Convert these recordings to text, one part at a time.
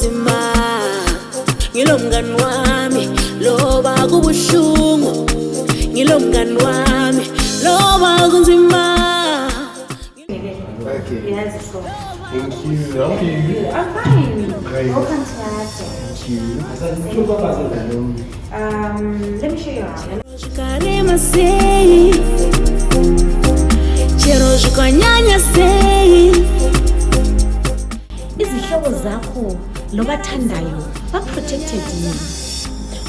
kunzima ngilomngani wami loba kubuhlungu ngilomngani wami loba kunzima. Okay. Yes, so. Thank you. How are you? I'm fine. Great. Welcome to Nyaradzo. Thank you. Let me show you around. Izihlobo zakho lobathandayo ba-protected yini?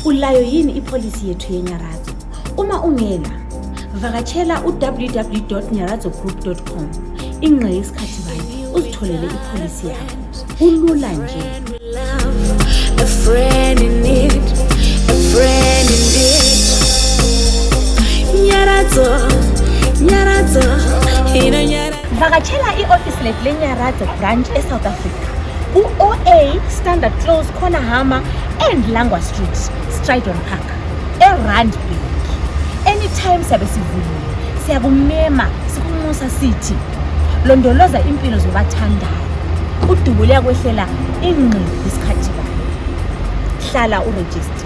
Ulayo yini ipolicy yethu yeNyaradzo? Uma ungela, vakatshela www.nyaradzogroup.com. Ingqe yesikhathi bayi uzitholele ipolicy yakho. Kulula nje. A friend in need, a friend indeed. Nyaradzo, Nyaradzo, ina Nyaradzo. Vakatshela i-office lethu leNyaradzo branch eSouth Africa. U-OA Standard Close Corner Hammer and Langwa Street, Stridon Park, eRandburg. Anytime sabe sivulile, siyakumema, sikunxusa sithi londoloza impilo zobathandayo. Udubo liyakwehlela ingqi isikhathi bayo. Hlala uregister.